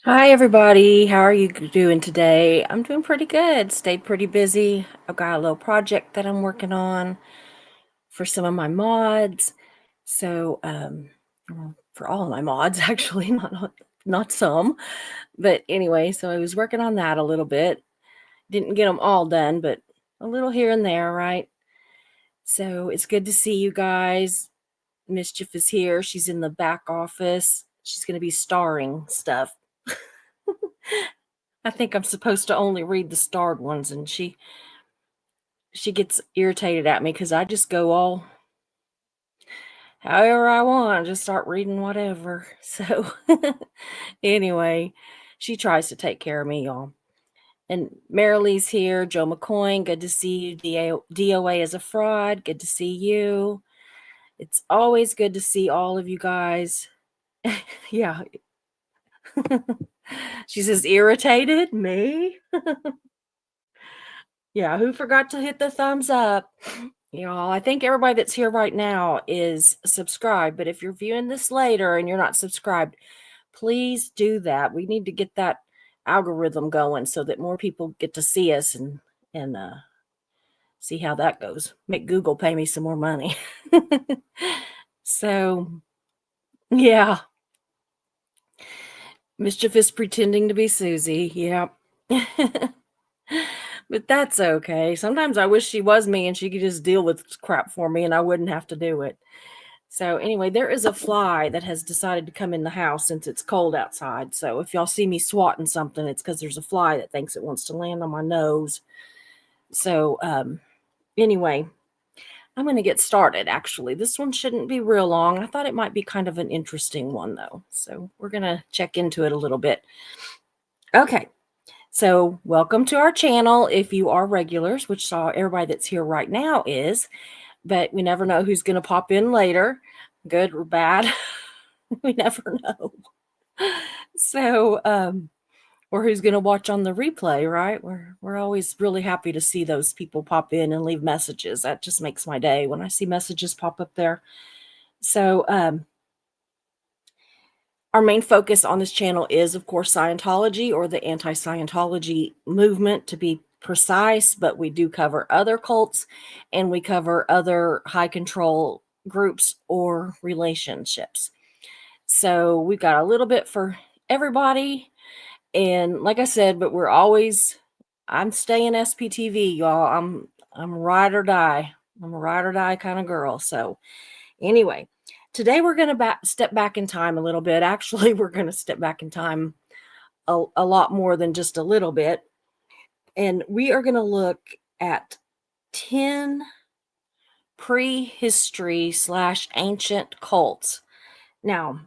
Hi, everybody. How are you doing today? I'm doing pretty good. Stayed pretty busy. I've got a little project that I'm working on for some of my mods. Well, for all of my mods, actually, not some. But anyway, so I was working on that a little bit. Didn't get them all done, but a little here and there, right? So it's good to see you guys. Mischief is here. She's in the back office. She's going to be starring stuff. I think I'm supposed to only read the starred ones, and she gets irritated at me because I just go all however I want, just start reading whatever. So anyway, she tries to take care of me, y'all. And Marilee's here, Joe McCoy, good to see you. DOA is a fraud, good to see you. It's always good to see all of you guys. Yeah. She says, irritated? Me? Yeah, who forgot to hit the thumbs up? Y'all, I think everybody that's here right now is subscribed, but if you're viewing this later and you're not subscribed, please do that. We need to get that algorithm going so that more people get to see us and see how that goes. Make Google pay me some more money. So, yeah, Mischief is pretending to be Susie. Yeah. But that's okay. Sometimes I wish she was me and she could just deal with crap for me and I wouldn't have to do it. So anyway, there is a fly that has decided to come in the house since it's cold outside. So if y'all see me swatting something, it's because there's a fly that thinks it wants to land on my nose. So anyway, I'm going to get started. Actually, this one shouldn't be real long. I thought it might be kind of an interesting one though. So we're going to check into it a little bit. Okay. So welcome to our channel. If you are regulars, which everybody that's here right now is, but we never know who's going to pop in later, good or bad. We never know. So, or who's going to watch on the replay, right? We're always really happy to see those people pop in and leave messages. That just makes my day when I see messages pop up there. So, our main focus on this channel is, of course, Scientology, or the anti-Scientology movement, to be precise, but we do cover other cults and we cover other high control groups or relationships. So we've got a little bit for everybody. And like I said, but I'm staying SPTV, y'all. I'm ride or die. I'm a ride or die kind of girl. So anyway, today we're going to step back in time a little bit. Actually, we're going to step back in time a lot more than just a little bit. And we are going to look at 10 prehistory / ancient cults. Now,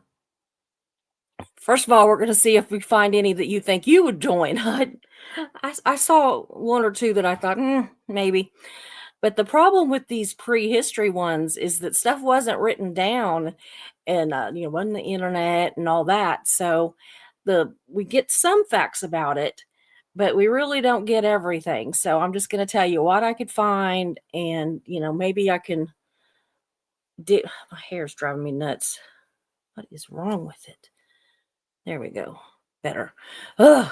first of all, we're going to see if we find any that you think you would join. I saw one or two that I thought, maybe. But the problem with these prehistory ones is that stuff wasn't written down and, wasn't the internet and all that. So we get some facts about it, but we really don't get everything. So I'm just going to tell you what I could find, and, maybe I can my hair's driving me nuts. What is wrong with it? There we go. Better. Ugh.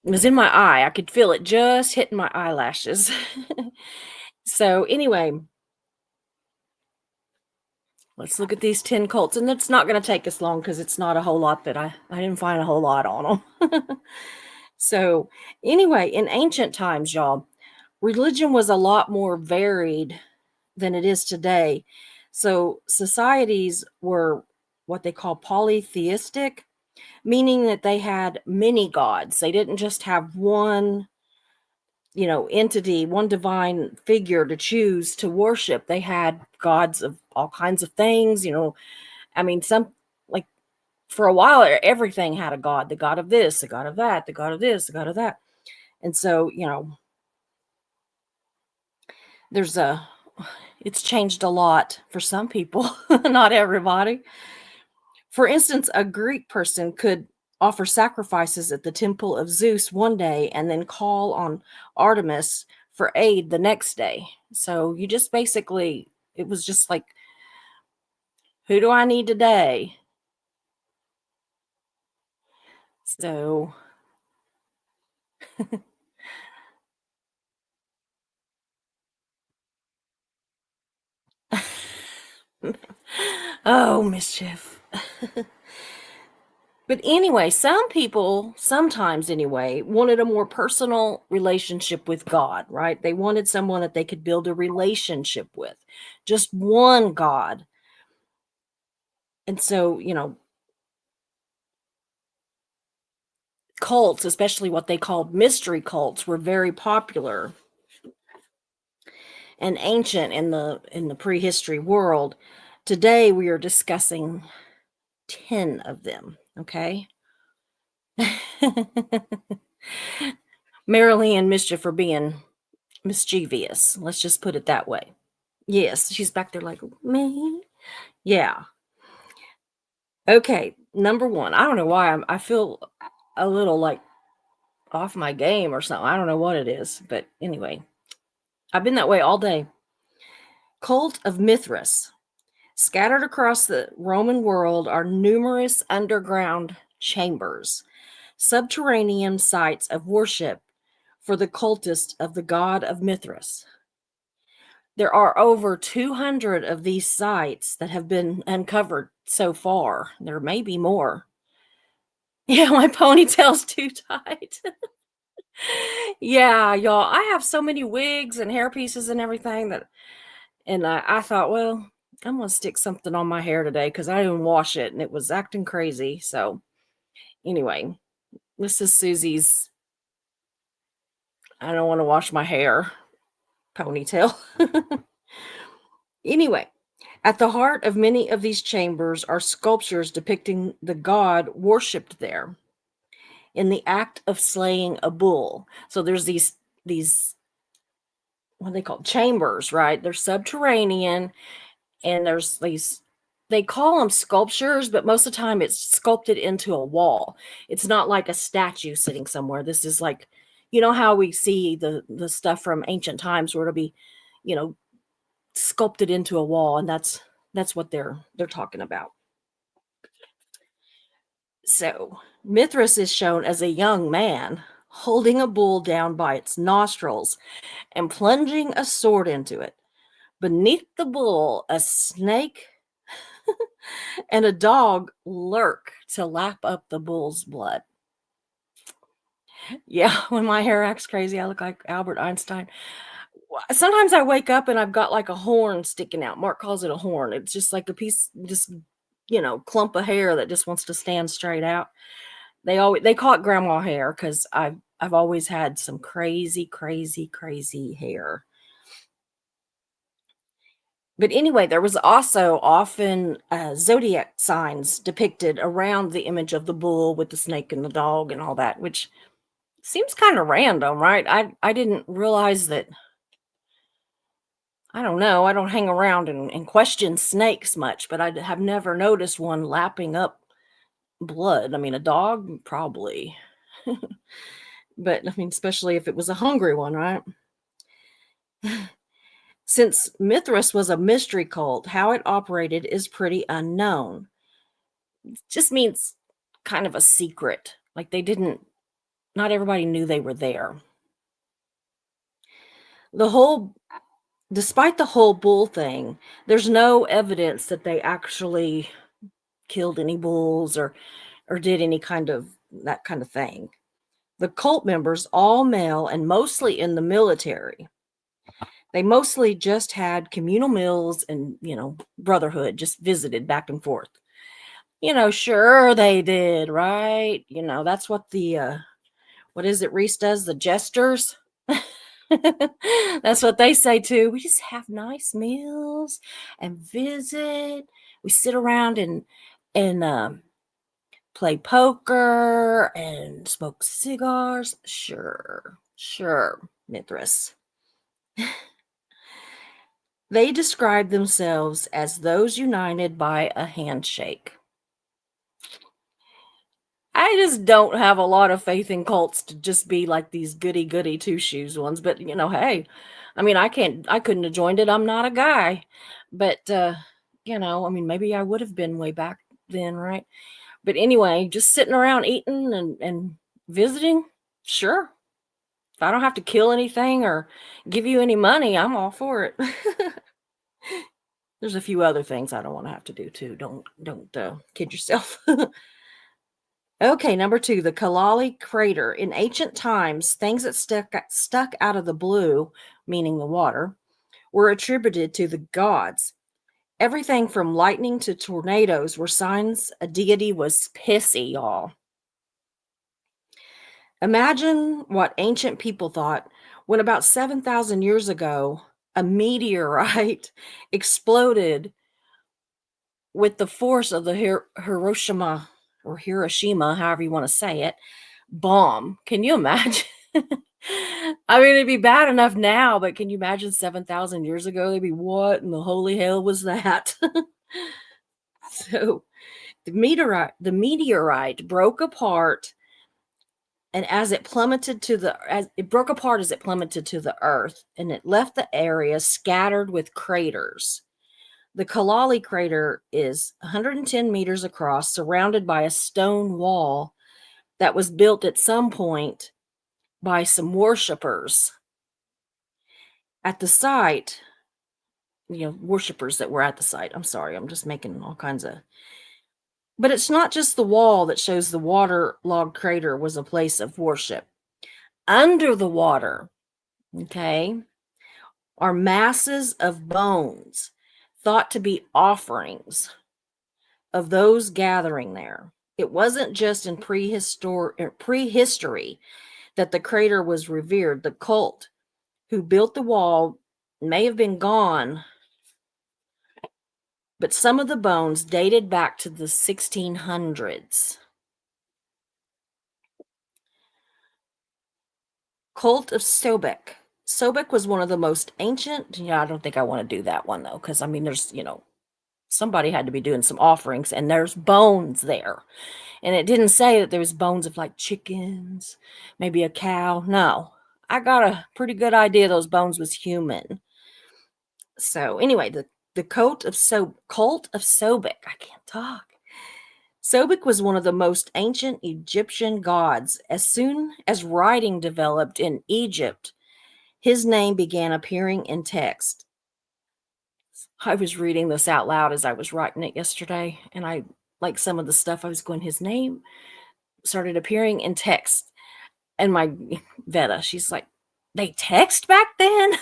It was in my eye. I could feel it just hitting my eyelashes. So anyway, let's look at these 10 cults. And it's not going to take us long because it's not a whole lot that I didn't find a whole lot on them. So anyway, in ancient times, y'all, religion was a lot more varied than it is today. So societies were what they call polytheistic, meaning that they had many gods. They didn't just have one, entity, one divine figure to choose to worship. They had gods of all kinds of things, I mean, like for a while, everything had a god, the god of this, the god of that, the god of this, the god of that. And so, there's it's changed a lot for some people, not everybody. For instance, a Greek person could offer sacrifices at the temple of Zeus one day and then call on Artemis for aid the next day. So you just basically, it was just like, who do I need today? So, oh, mischief. But anyway, some people, sometimes anyway, wanted a more personal relationship with God, right? They wanted someone that they could build a relationship with, just one God. And so, cults, especially what they called mystery cults, were very popular and ancient in the prehistory world. Today we are discussing 10 of them, okay? Marilyn and Mischief are being mischievous. Let's just put it that way. Yes, she's back there like, "Me?" Yeah. Okay, number 1. I don't know why I feel a little, like, off my game or something. I don't know what it is, but anyway, I've been that way all day. Cult of Mithras. Scattered across the Roman world are numerous underground chambers, subterranean sites of worship for the cultists of the god of Mithras. There are over 200 of these sites that have been uncovered so far. There may be more. Yeah, my ponytail's too tight. Yeah, y'all, I have so many wigs and hair pieces and everything that and I thought, well, I'm gonna stick something on my hair today because I didn't wash it and it was acting crazy. So anyway, this is Susie's I don't want to wash my hair ponytail. Anyway, at the heart of many of these chambers are sculptures depicting the god worshipped there in the act of slaying a bull. So there's these what are they called chambers, right? They're subterranean, and there's these they call them sculptures, but most of the time it's sculpted into a wall. It's not like a statue sitting somewhere. This is like, how we see the stuff from ancient times where it'll be, you know, sculpted into a wall, and that's what they're talking about. So Mithras is shown as a young man holding a bull down by its nostrils and plunging a sword into it. Beneath the bull, a snake and a dog lurk to lap up the bull's blood. Yeah, when my hair acts crazy, I look like Albert Einstein. Sometimes I wake up and I've got like a horn sticking out. Mark calls it a horn. It's just like a piece, just clump of hair that just wants to stand straight out. They call it grandma hair because I've always had some crazy, crazy, crazy hair. But anyway, there was also often zodiac signs depicted around the image of the bull with the snake and the dog and all that, which seems kind of random, right? I didn't realize that. I don't know. I don't hang around and question snakes much, but I have never noticed one lapping up blood. I mean, a dog probably, but I mean, especially if it was a hungry one, right? Since Mithras was a mystery cult, how it operated is pretty unknown. Just means kind of a secret. Like not everybody knew they were there. The whole, despite the whole bull thing, there's no evidence that they actually killed any bulls or did any kind of that kind of thing. The cult members, all male and mostly in the military, they mostly just had communal meals and, brotherhood, just visited back and forth. Sure they did, right? That's what what is it Reese does? The jesters? That's what they say too. We just have nice meals and visit. We sit around and play poker and smoke cigars. Sure, sure, Mithras. They describe themselves as those united by a handshake. I just don't have a lot of faith in cults to just be like these goody goody two shoes ones. But hey, I mean, I couldn't have joined it. I'm not a guy. But I mean, maybe I would have been way back then, right? But anyway, just sitting around eating and visiting, sure. If I don't have to kill anything or give you any money, I'm all for it. There's a few other things I don't want to have to do too. Don't kid yourself. Okay, number two, the Kalali crater. In ancient times, things that stuck out of the blue, meaning the water, were attributed to the gods. Everything from lightning to tornadoes were signs a deity was pissy, y'all. Imagine what ancient people thought when about 7,000 years ago, a meteorite exploded with the force of the Hiroshima or Hiroshima, however you want to say it, bomb. Can you imagine? I mean, it'd be bad enough now, but can you imagine 7,000 years ago? They'd be, what in the holy hell was that? So the meteorite broke apart, and as it plummeted to the as it broke apart as it plummeted to the earth, and it left the area scattered with craters. The Kalali crater is 110 meters across, surrounded by a stone wall that was built at some point by some worshippers at the site. Worshippers that were at the site. I'm sorry, I'm just making all kinds of. But it's not just the wall that shows the waterlogged crater was a place of worship. Under the water, okay, are masses of bones thought to be offerings of those gathering there. It wasn't just in prehistory that the crater was revered. The cult who built the wall may have been gone, but some of the bones dated back to the 1600s. Cult of Sobek. Sobek was one of the most ancient. I don't think I want to do that one though, because I mean, there's, somebody had to be doing some offerings, and there's bones there. And it didn't say that there was bones of like chickens, maybe a cow. No, I got a pretty good idea those bones was human. So anyway, the cult of Sobek. I can't talk. Sobek was one of the most ancient Egyptian gods. As soon as writing developed in Egypt, his name began appearing in text. I was reading this out loud as I was writing it yesterday, and I like some of the stuff I was going, his name started appearing in text. And my Veta, she's like, they text back then?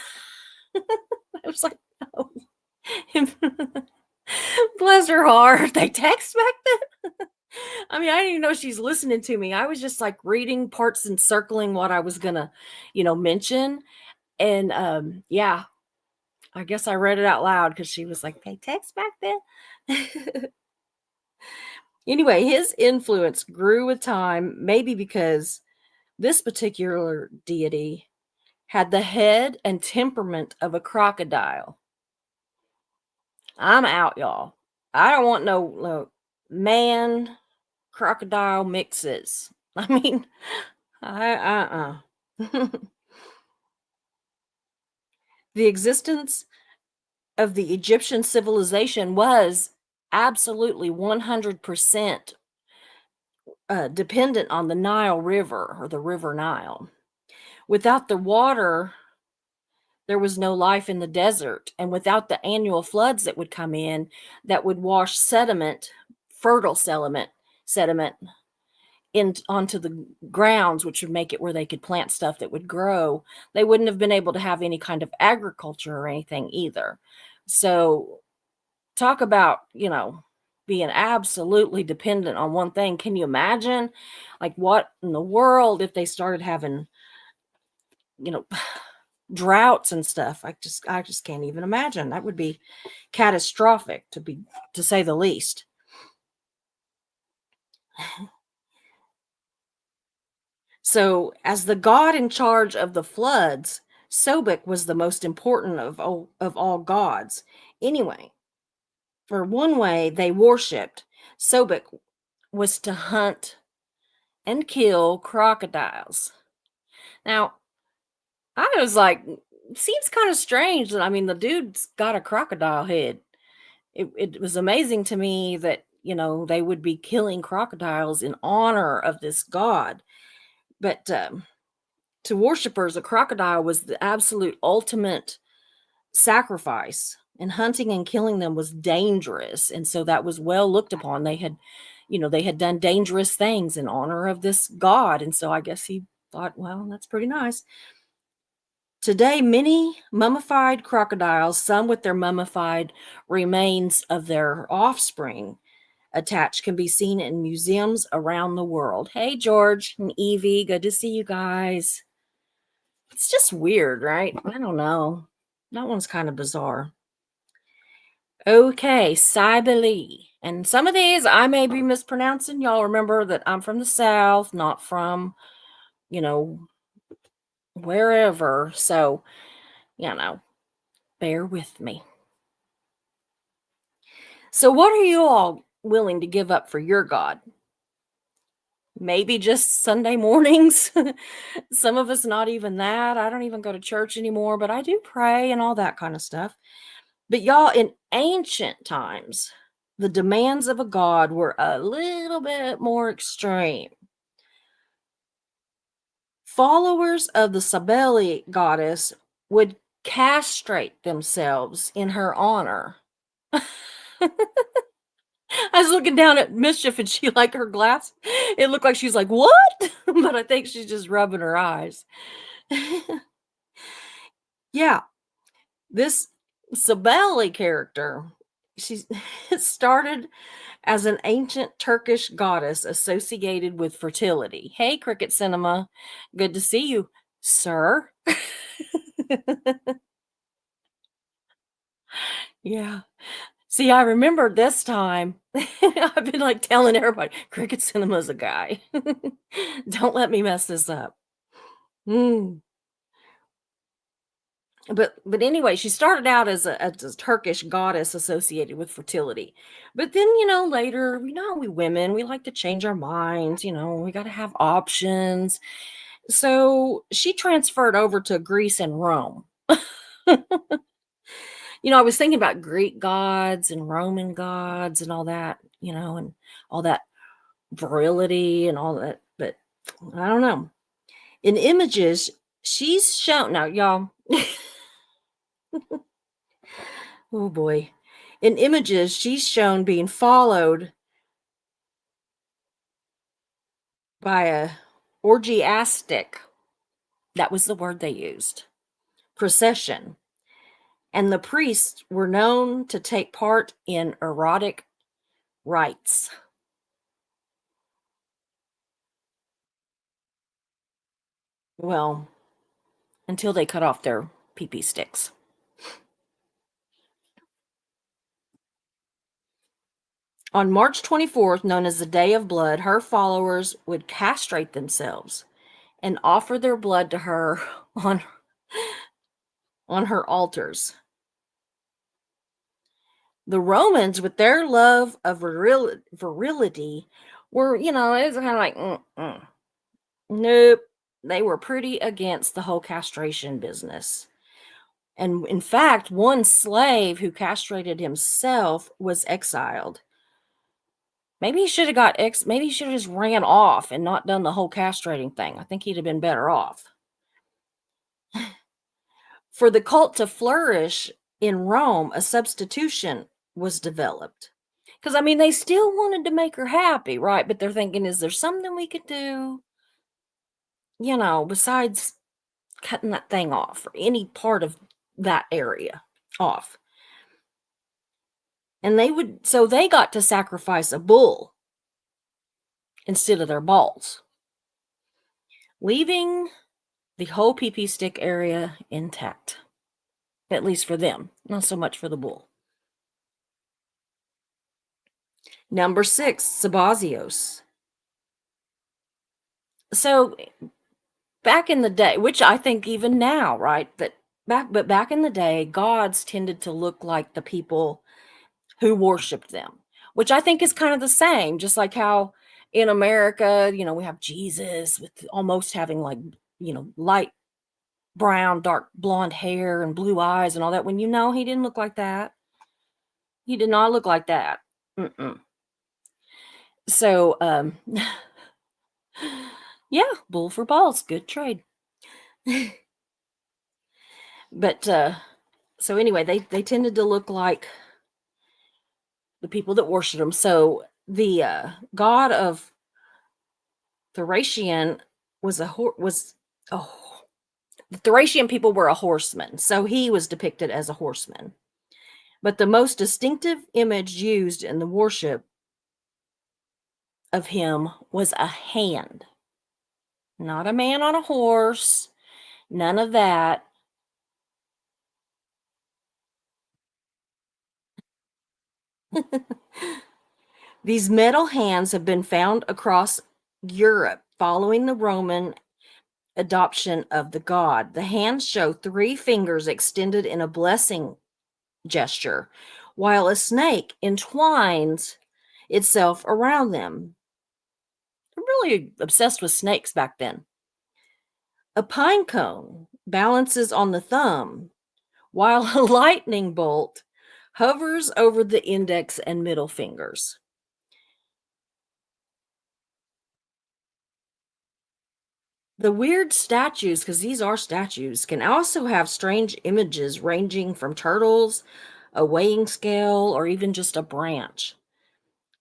I was like, no. Bless her heart. They text back then? I mean, I didn't even know she's listening to me. I was just like reading parts and circling what I was gonna, mention. And yeah, I guess I read it out loud because she was like, they text back then. Anyway, his influence grew with time, maybe because this particular deity had the head and temperament of a crocodile. I'm out, y'all. I don't want no man crocodile mixes. I mean, the existence of the Egyptian civilization was absolutely 100% dependent on the Nile River or the River Nile. Without the water, there was no life in the desert. And without the annual floods that would come in that would wash fertile sediment onto the grounds, which would make it where they could plant stuff that would grow, they wouldn't have been able to have any kind of agriculture or anything either. So talk about, being absolutely dependent on one thing. Can you imagine like what in the world if they started having, droughts and stuff? I just can't even imagine. That would be catastrophic to say the least. So, as the god in charge of the floods, Sobek was the most important of all gods. Anyway, for one way they worshipped, Sobek was to hunt and kill crocodiles. Now, I was like, seems kind of strange that, I mean, the dude's got a crocodile head. It was amazing to me that they would be killing crocodiles in honor of this god. But to worshipers, a crocodile was the absolute ultimate sacrifice, and hunting and killing them was dangerous. And so that was well looked upon. They had done dangerous things in honor of this god. And so I guess he thought, well, that's pretty nice. Today, many mummified crocodiles, some with their mummified remains of their offspring attached, can be seen in museums around the world. Hey, George and Evie, good to see you guys. It's just weird, right? I don't know. That one's kind of bizarre. Okay, Cybele. And some of these I may be mispronouncing. Y'all remember that I'm from the South, not from, you know, wherever. So, bear with me. So, what are you all willing to give up for your God? Maybe just Sunday mornings. Some of us, not even that. I don't even go to church anymore, but I do pray and all that kind of stuff. But y'all, in ancient times, the demands of a god were a little bit more extreme. Followers of the Cybele goddess would castrate themselves in her honor. I was looking down at Mischief and she like her glass. It looked like she's like, what? But I think she's just rubbing her eyes. Yeah, this Cybele character, she's it started as an ancient Turkish goddess associated with fertility. Hey, Cricket Cinema. Good to see you, sir. Yeah. See, I remember this time. I've been like telling everybody, Cricket Cinema's a guy. Don't let me mess this up. Mm. But anyway, she started out as a Turkish goddess associated with fertility. But then, later, we women, we like to change our minds, we got to have options. So she transferred over to Greece and Rome. I was thinking about Greek gods and Roman gods and all that, and all that virility and all that. But I don't know. In images, she's shown now, y'all. Oh boy. In images, she's shown being followed by a orgiastic, that was the word they used, procession. And the priests were known to take part in erotic rites. Well, until they cut off their pee sticks. On March 24th, known as the Day of Blood, her followers would castrate themselves and offer their blood to her on, on her altars. The Romans, with their love of virility, were, it was kind of like, nope. They were pretty against the whole castration business. And in fact, one slave who castrated himself was exiled. Maybe he should have maybe he should have just ran off and not done the whole castrating thing. I think he'd have been better off. For the cult to flourish in Rome, a substitution was developed. Because, they still wanted to make her happy, right? But they're thinking, is there something we could do, besides cutting that thing off or any part of that area off? And they got to sacrifice a bull instead of their balls, leaving the whole pee stick area intact. At least for them, not so much for the bull. Number 6, Sabazios. So back in the day, which I think even now, right? But back in the day, gods tended to look like the people who worshiped them, which I think is kind of the same, just like how in America, we have Jesus with almost having like, light brown, dark blonde hair and blue eyes and all that, when he didn't look like that. He did not look like that. Mm-mm. So, yeah, bull for balls, good trade. But so anyway, they tended to look like the people that worshiped them. So the god of Thracian was oh, the Thracian people were a horseman, so he was depicted as a horseman. But the most distinctive image used in the worship of him was a hand, not a man on a horse, none of that. These metal hands have been found across Europe following the Roman adoption of the god. The hands show three fingers extended in a blessing gesture, while a snake entwines itself around them. They're really obsessed with snakes back then. A pine cone balances on the thumb, while a lightning bolt hovers over the index and middle fingers. The weird statues, because these are statues, can also have strange images ranging from turtles, a weighing scale, or even just a branch.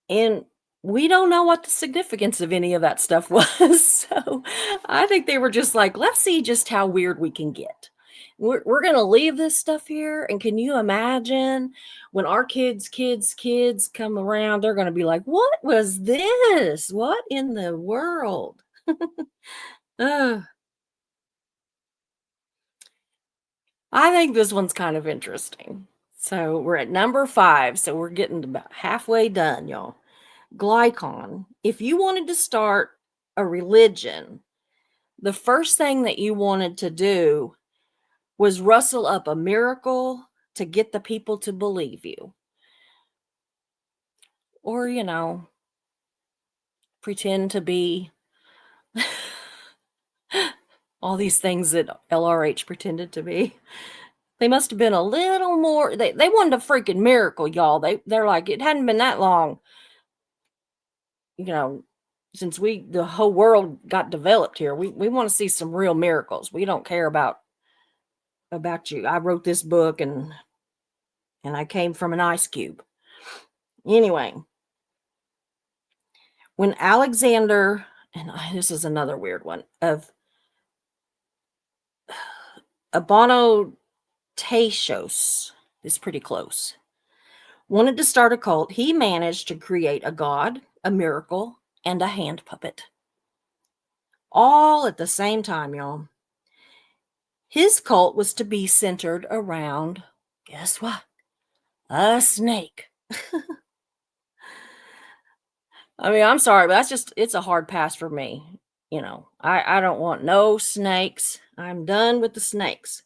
And we don't know what the significance of any of that stuff was. So I think they were just like, let's see just how weird we can get. We're going to leave this stuff here. And can you imagine when our kids come around, they're going to be like, what was this? What in the world? Ugh. I think this one's kind of interesting. So we're at number 5. So we're getting about halfway done, y'all. Glycon. If you wanted to start a religion, the first thing that you wanted to do was rustle up a miracle to get the people to believe you. Or, pretend to be all these things that LRH pretended to be. They must have been a little more they wanted a freaking miracle, y'all. They're like, it hadn't been that long, you know, since the whole world got developed here. We want to see some real miracles. We don't care about you. I wrote this book and I came from an ice cube. Anyway, when Alexander, and this is another weird one, of Abono Tatios is pretty close, wanted to start a cult, he managed to create a god, a miracle, and a hand puppet. All at the same time, y'all. His cult was to be centered around, guess what? A snake. I mean, I'm sorry, but it's a hard pass for me. I don't want no snakes. I'm done with the snakes.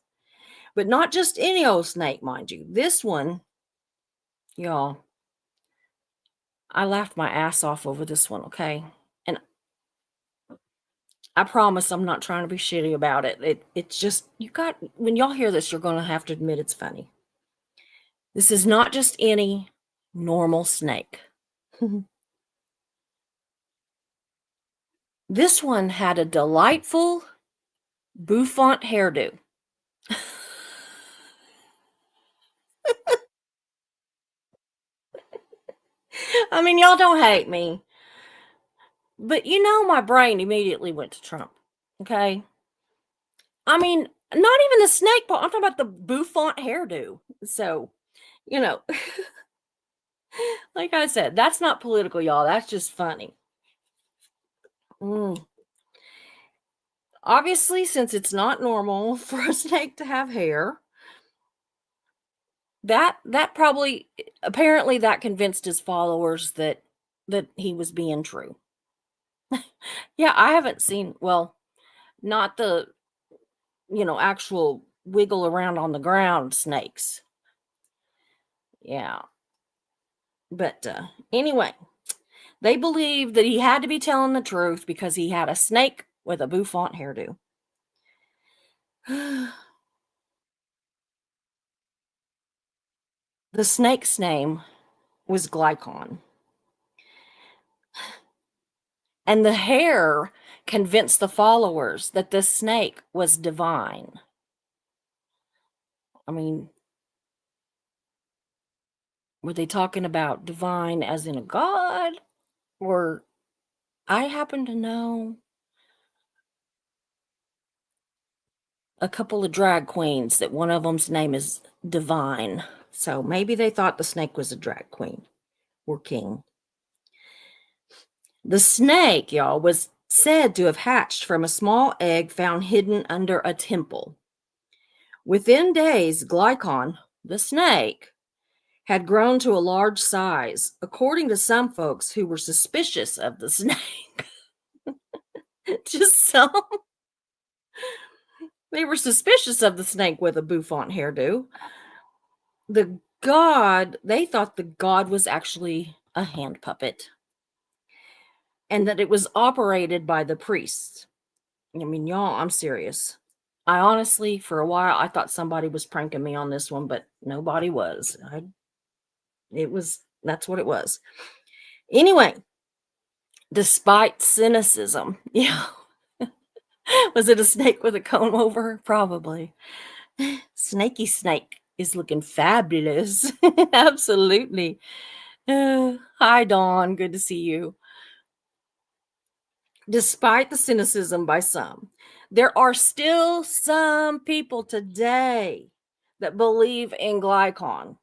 But not just any old snake, mind you. This one, y'all, I laughed my ass off over this one, okay? And I promise I'm not trying to be shitty about it. It's just when y'all hear this, you're gonna have to admit it's funny. This is not just any normal snake. This one had a delightful bouffant hairdo. I mean, y'all don't hate me, but my brain immediately went to Trump. Okay. I mean, not even the snake part. I'm talking about the bouffant hairdo. So, you know, like I said, that's not political, y'all. That's just funny. Mm. Obviously, since it's not normal for a snake to have hair, that probably apparently that convinced his followers that he was being true. Yeah, I haven't seen, well, not the, actual wiggle around on the ground snakes. Yeah. But anyway, they believed that he had to be telling the truth because he had a snake with a bouffant hairdo. The snake's name was Glycon. And the hair convinced the followers that this snake was divine. I mean, were they talking about divine as in a god? Or I happen to know a couple of drag queens that one of them's name is Divine. So maybe they thought the snake was a drag queen or king. The snake, y'all, was said to have hatched from a small egg found hidden under a temple. Within days, Glycon, the snake, had grown to a large size, according to some folks who were suspicious of the snake. Just some. They were suspicious of the snake with a bouffant hairdo. They thought the god was actually a hand puppet and that it was operated by the priests. I mean, y'all, I'm serious. I honestly, for a while, I thought somebody was pranking me on this one, but nobody was. That's what it was. Anyway, despite cynicism, yeah. Was it a snake with a comb over? Probably. Snaky snake is looking fabulous. Absolutely. Hi, Dawn. Good to see you. Despite the cynicism by some, there are still some people today that believe in Glycon.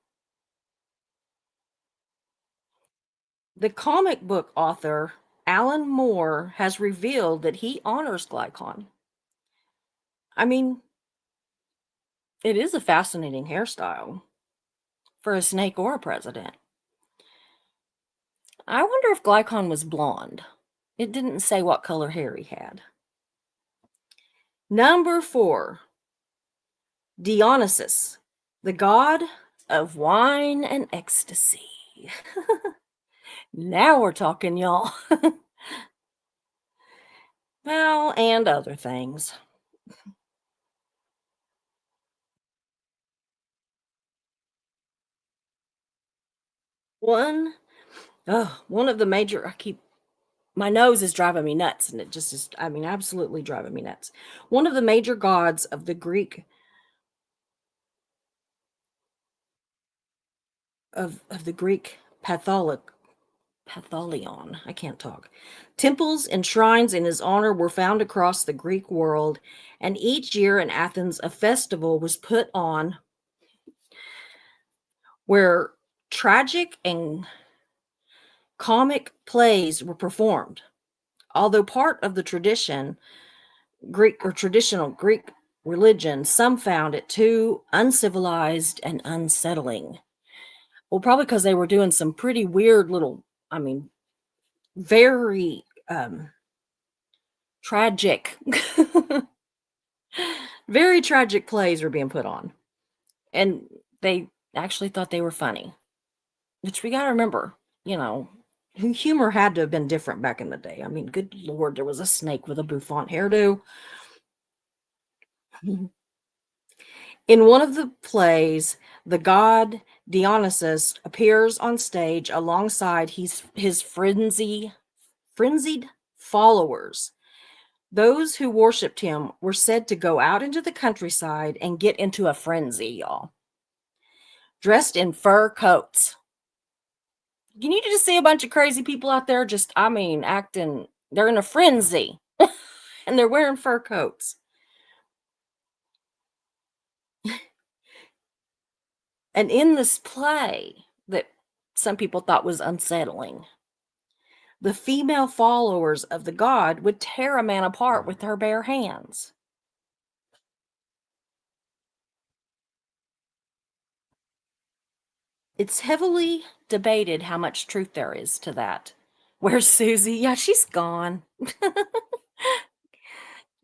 The comic book author Alan Moore has revealed that he honors Glycon. I mean, it is a fascinating hairstyle for a snake or a president. I wonder if Glycon was blonde. It didn't say what color hair he had. Number 4, Dionysus, the god of wine and ecstasy. Now we're talking, y'all. Well, and other things. One, one of the major, my nose is driving me nuts, and it just is, I mean, absolutely driving me nuts. One of the major gods of the Greek, of the Greek Patholion. I can't talk. Temples and shrines in his honor were found across the Greek world, and each year in Athens, a festival was put on where tragic and comic plays were performed. Although part of the traditional Greek religion, some found it too uncivilized and unsettling. Well, probably because they were doing some pretty weird little, I mean, very tragic, very tragic plays were being put on. And they actually thought they were funny, which we got to remember, you know, humor had to have been different back in the day. I mean, good Lord, there was a snake with a bouffant hairdo. In one of the plays, the god Dionysus appears on stage alongside his frenzied followers. Those who worshipped him were said to go out into the countryside and get into a frenzy, y'all, dressed in fur coats. You need to just see a bunch of crazy people out there just, I mean, acting, they're in a frenzy and they're wearing fur coats. And in this play that some people thought was unsettling, the female followers of the god would tear a man apart with her bare hands. It's heavily debated how much truth there is to that. Where's Susie? Yeah, she's gone.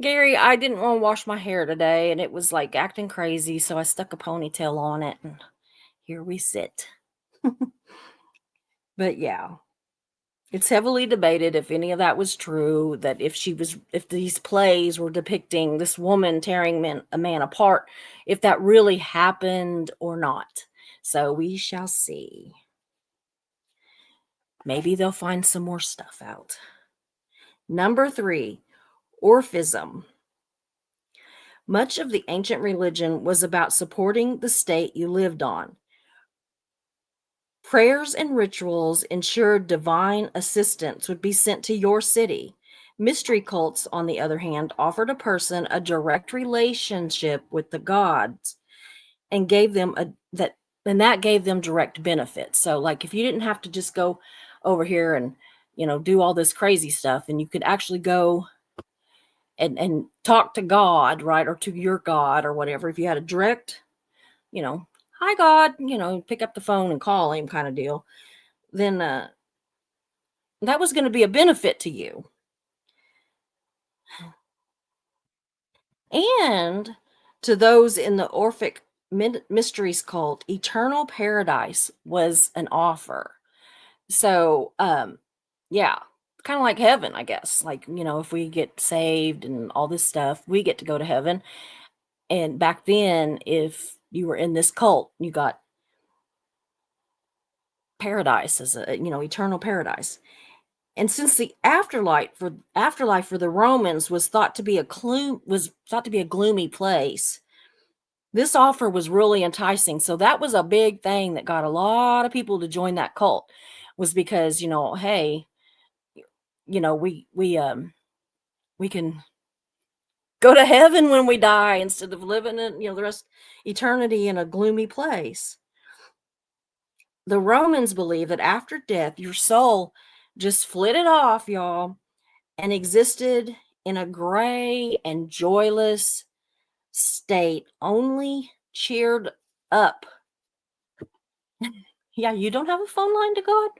Gary, I didn't want to wash my hair today and it was like acting crazy, so I stuck a ponytail on it and here we sit. But yeah, it's heavily debated if any of that was true, that if these plays were depicting this woman tearing a man apart, if that really happened or not. So we shall see. Maybe they'll find some more stuff out. Number three, Orphism. Much of the ancient religion was about supporting the state you lived on. Prayers and rituals ensured divine assistance would be sent to your city. Mystery cults, on the other hand, offered a person a direct relationship with the gods and gave them a that and that gave them direct benefits. So like if you didn't have to just go over here and do all this crazy stuff, and you could actually go and talk to God, right? Or to your God or whatever. If you had a direct, you know, hi God, pick up the phone and call him kind of deal, then that was going to be a benefit to you. And to those in the Orphic Mysteries cult, eternal paradise was an offer. So, yeah, kind of like heaven, I guess. Like, if we get saved and all this stuff, we get to go to heaven. And back then, if you were in this cult, you got paradise as eternal paradise. And since the afterlife for the Romans was thought to be a gloomy place, this offer was really enticing. So that was a big thing that got a lot of people to join that cult, was because, hey, we can go to heaven when we die instead of living in, the rest eternity in a gloomy place. The Romans believed that after death, your soul just flitted off, y'all, and existed in a gray and joyless state, only cheered up. Yeah, you don't have a phone line to God?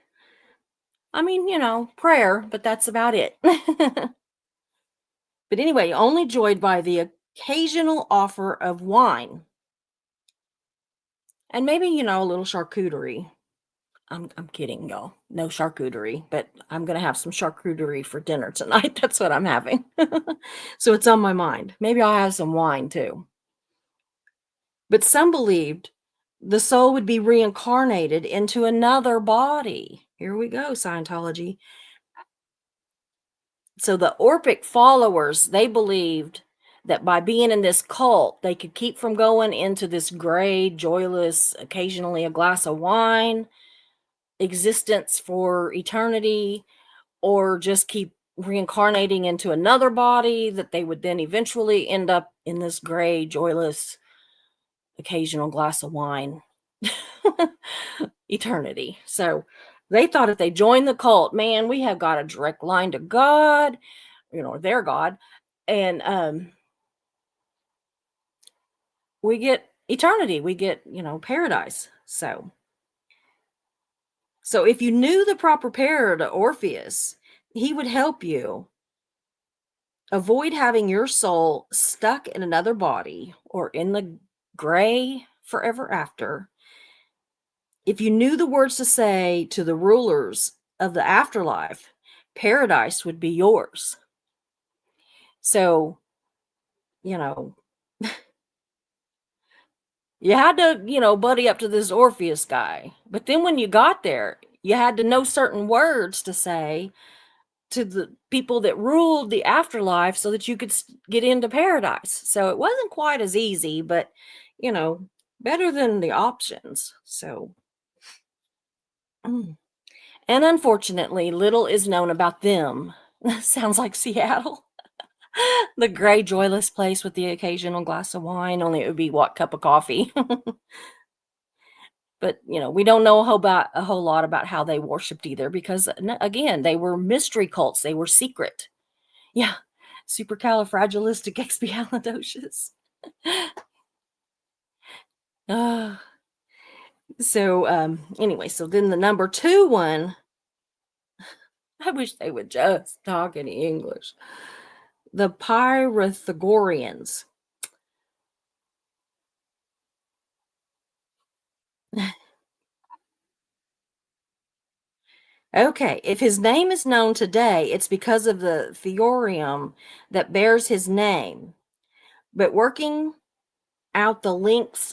I mean, prayer, but that's about it. But anyway, only joyed by the occasional offer of wine and maybe, a little charcuterie. I'm kidding, y'all. No charcuterie, but I'm gonna have some charcuterie for dinner tonight. That's what I'm having. So it's on my mind. Maybe I'll have some wine too. But some believed the soul would be reincarnated into another body. Here we go, Scientology. So the Orphic followers, they believed that by being in this cult, they could keep from going into this gray, joyless, occasionally a glass of wine existence for eternity, or just keep reincarnating into another body, that they would then eventually end up in this gray, joyless, occasional glass of wine eternity. So they thought if they joined the cult, man, we have got a direct line to God, their God, and we get eternity, we get, paradise. So if you knew the proper pair to Orpheus, he would help you avoid having your soul stuck in another body or in the gray forever after. If you knew the words to say to the rulers of the afterlife, paradise would be yours. So, you know, you had to, buddy up to this Orpheus guy. But then when you got there, you had to know certain words to say to the people that ruled the afterlife so that you could get into paradise. So it wasn't quite as easy, but, you know, better than the options. So, mm. And unfortunately, little is known about them. Sounds like Seattle. The gray, joyless place with the occasional glass of wine, only it would be what, cup of coffee. But, we don't know a whole lot about how they worshiped either, because again, they were mystery cults. They were secret. Yeah. Supercalifragilisticexpialidocious. Uh, so anyway, so then the number two one, I wish they would just talk any English. The Pythagoreans. Okay, if his name is known today, it's because of the theorem that bears his name. But working out the lengths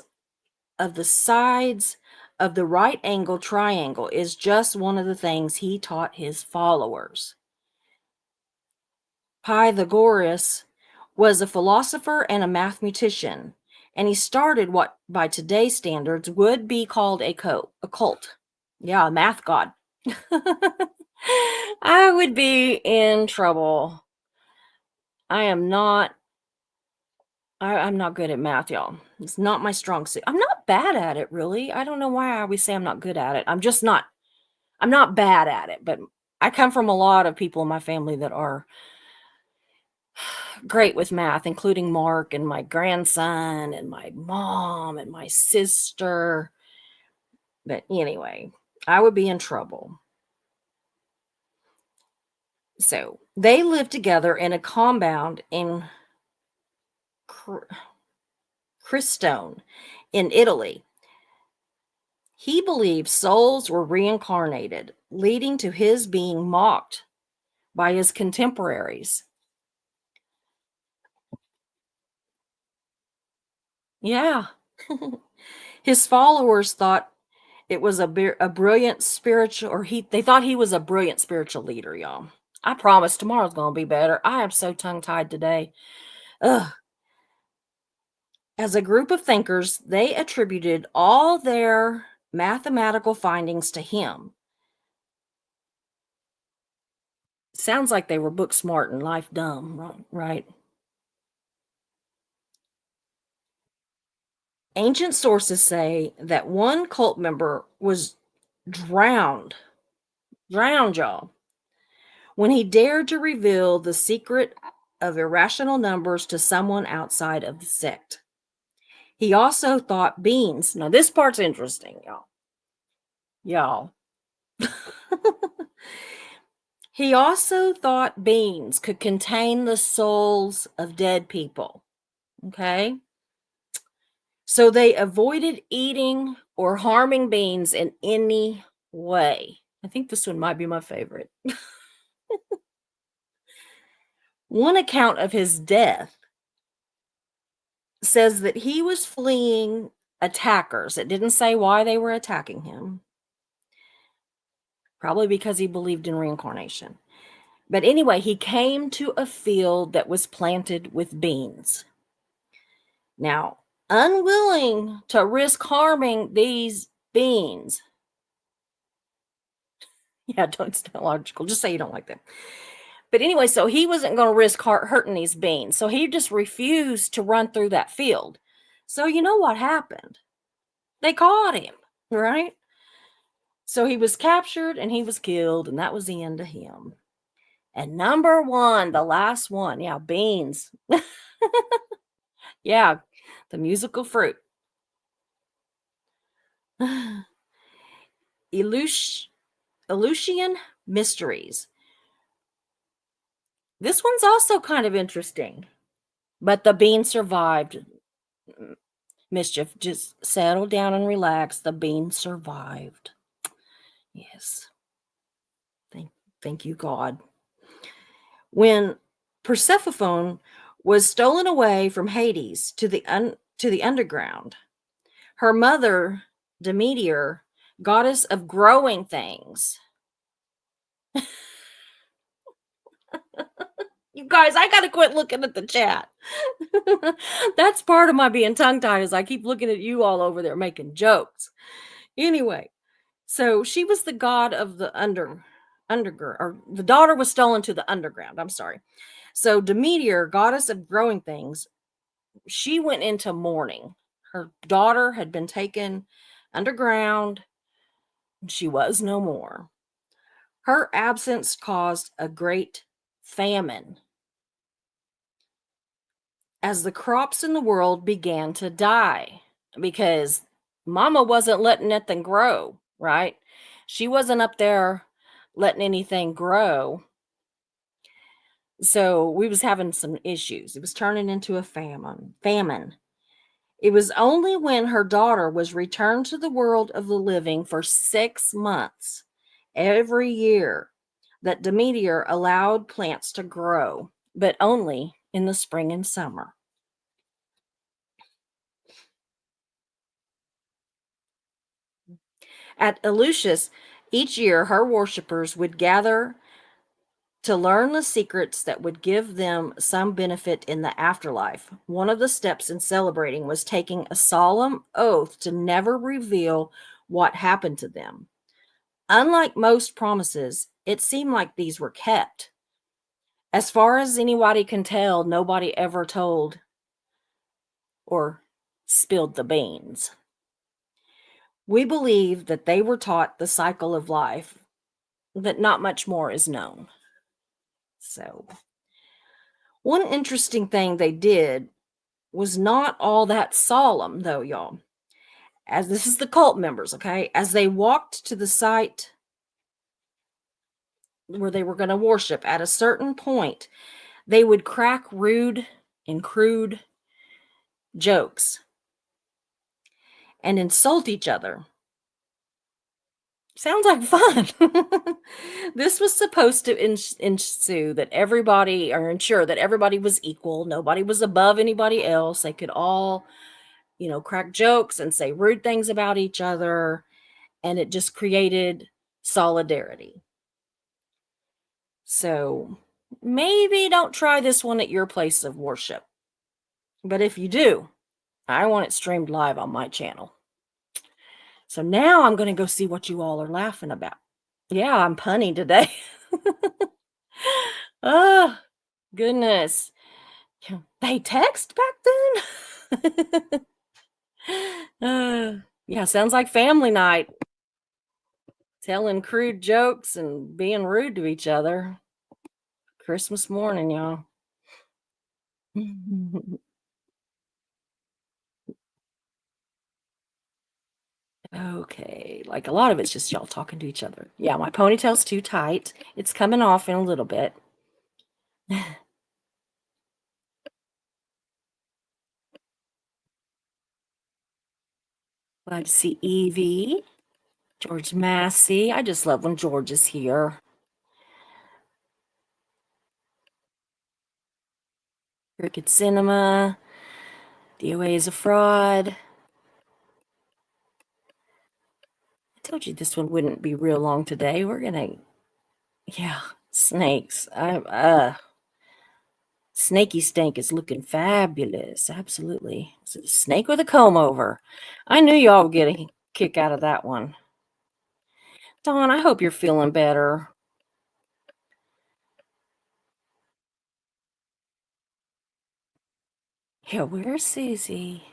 of the sides of the right angle triangle is just one of the things he taught his followers. Pythagoras was a philosopher and a mathematician, and he started what, by today's standards, would be called a cult. Yeah, a math god. I would be in trouble. I am not I'm not good at math, y'all. It's not my strong suit. I'm not bad at it, really. I don't know why I always say I'm not good at it. I'm not bad at it, but I come from a lot of people in my family that are great with math, including Mark and my grandson and my mom and my sister. But anyway, I would be in trouble. So they lived together in a compound in Cr- Cristone in Italy. He believed souls were reincarnated, leading to his being mocked by his contemporaries. Yeah. His followers thought it was a brilliant spiritual, or they thought he was a brilliant spiritual leader, y'all. I promise tomorrow's going to be better. I am so tongue tied today. Ugh. As a group of thinkers, they attributed all their mathematical findings to him. Sounds like they were book smart and life dumb, right? Ancient sources say that one cult member was drowned, drowned, y'all, when he dared to reveal the secret of irrational numbers to someone outside of the sect. He also thought beans, now this part's interesting, y'all. Y'all. He also thought beans could contain the souls of dead people. Okay. So they avoided eating or harming beans in any way. I think this one might be my favorite. One account of his death says that he was fleeing attackers. It didn't say why they were attacking him, probably because he believed in reincarnation. But anyway, he came to a field that was planted with beans. Now, unwilling to risk harming these beans, yeah, don't sound logical. Just say you don't like them. But anyway, so he wasn't going to risk hurting these beans. So he just refused to run through that field. So you know what happened? They caught him, right? So he was captured and he was killed, and that was the end of him. And number one, the last one, yeah, beans. Yeah, the musical fruit. Eleush- Eleusinian mysteries. This one's also kind of interesting, but the bean survived. Mischief, just settle down and relax. The bean survived. Yes. Thank, thank you, God. When Persephone was stolen away from Hades to the underground, her mother, Demeter, goddess of growing things. You guys, I gotta quit looking at the chat. That's part of my being tongue tied is I keep looking at you all over there making jokes. Anyway, so she was the god of the underground, or the daughter was stolen to the underground. I'm sorry. So Demeter, goddess of growing things, she went into mourning. Her daughter had been taken underground. She was no more. Her absence caused a great famine as the crops in the world began to die because mama wasn't letting anything grow, right? She wasn't up there letting anything grow. So we was having some issues. It was turning into a famine. It was only when her daughter was returned to the world of the living for 6 months every year that Demeter allowed plants to grow, but only in the spring and summer. At Eleusis, each year her worshippers would gather to learn the secrets that would give them some benefit in the afterlife. One of the steps in celebrating was taking a solemn oath to never reveal what happened to them. Unlike most promises, it seemed like these were kept. As far as anybody can tell, nobody ever told or spilled the beans. We believe that they were taught the cycle of life, that not much more is known. So, one interesting thing they did was not all that solemn, though, y'all. As this is the cult members, okay? As they walked to the site where they were going to worship, at a certain point, they would crack rude and crude jokes and insult each other. Sounds like fun. This was supposed to ensue that everybody, or ensure that everybody was equal. Nobody was above anybody else. They could all, crack jokes and say rude things about each other. And it just created solidarity. So maybe don't try this one at your place of worship. But if you do, I want it streamed live on my channel. So now I'm going to go see what you all are laughing about. Yeah, I'm punny today. Oh, goodness. They text back then? Yeah, sounds like family night. Telling crude jokes and being rude to each other. Christmas morning, y'all. Okay, like a lot of it's just y'all talking to each other. Yeah, my ponytail's too tight. It's coming off in a little bit. Glad to see Evie, George Massey. I just love when George is here. Cricket Cinema. DOA is a fraud. I told you this one wouldn't be real long today. We're gonna, yeah, snakes. Snaky Stank is looking fabulous. Absolutely. Is it a snake with a comb over? I knew y'all would get a kick out of that one. Dawn, I hope you're feeling better. Yeah, where's Susie?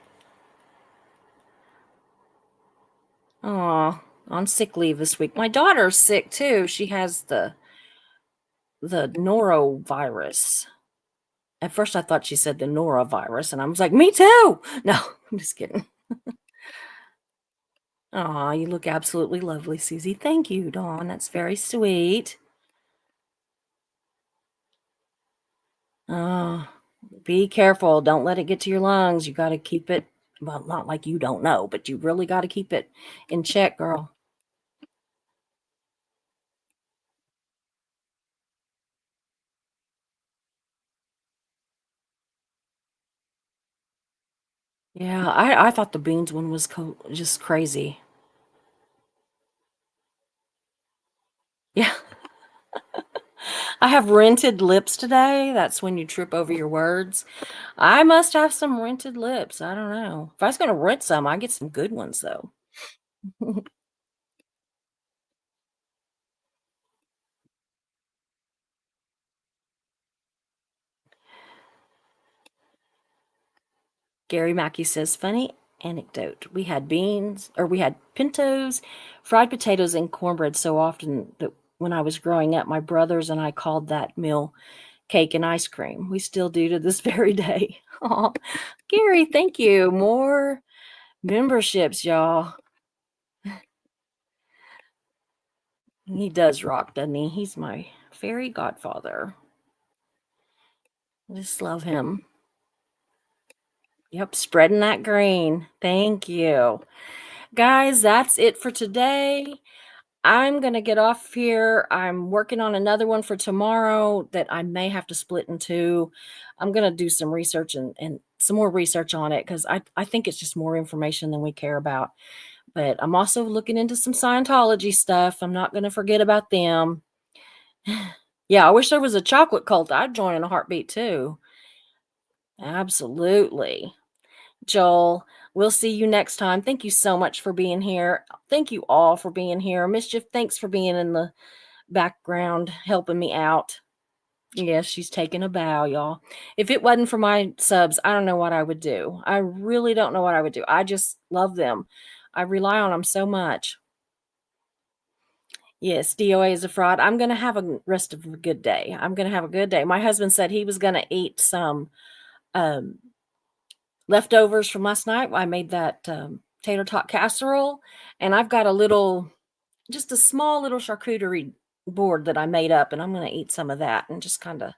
Aw, on sick leave this week. My daughter's sick too. She has the norovirus. At first I thought she said the norovirus, and I was like, me too. No, I'm just kidding. Aw, you look absolutely lovely, Susie. Thank you, Dawn. That's very sweet. Oh, be careful. Don't let it get to your lungs. You got to keep it, well, not like you don't know, but you really got to keep it in check, girl. Yeah, I thought the beans one was just crazy. Yeah. I have rented lips today. That's when you trip over your words. I must have some rented lips. I don't know. If I was going to rent some, I get some good ones though. Gary Mackey says, funny anecdote. We had pintos, fried potatoes, and cornbread so often that when I was growing up, my brothers and I called that meal cake and ice cream. We still do to this very day. Aw, Gary, thank you. More memberships, y'all. He does rock, doesn't he? He's my fairy godfather. Just love him. Yep, spreading that green. Thank you. Guys, that's it for today. I'm going to get off here. I'm working on another one for tomorrow that I may have to split in two. I'm going to do some research and some more research on it because I think it's just more information than we care about. But I'm also looking into some Scientology stuff. I'm not going to forget about them. Yeah, I wish there was a chocolate cult. I'd join in a heartbeat too. Absolutely. Joel, we'll see you next time. Thank you so much for being here. Thank you all for being here. Mischief, thanks for being in the background, helping me out. Yes, she's taking a bow, y'all. If it wasn't for my subs, I don't know what I would do. I really don't know what I would do. I just love them. I rely on them so much. Yes, DOA is a fraud. I'm going to have a rest of a good day. I'm going to have a good day. My husband said he was going to eat some um, leftovers from last night. I made that tater tot casserole, and I've got just a small little charcuterie board that I made up, and I'm going to eat some of that and just kind of,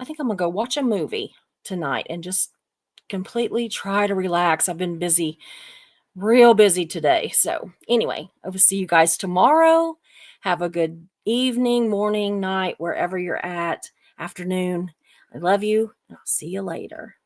I think I'm going to go watch a movie tonight and just completely try to relax. I've been busy, real busy today. So, anyway, I will see you guys tomorrow. Have a good evening, morning, night, wherever you're at, afternoon. I love you. I'll see you later.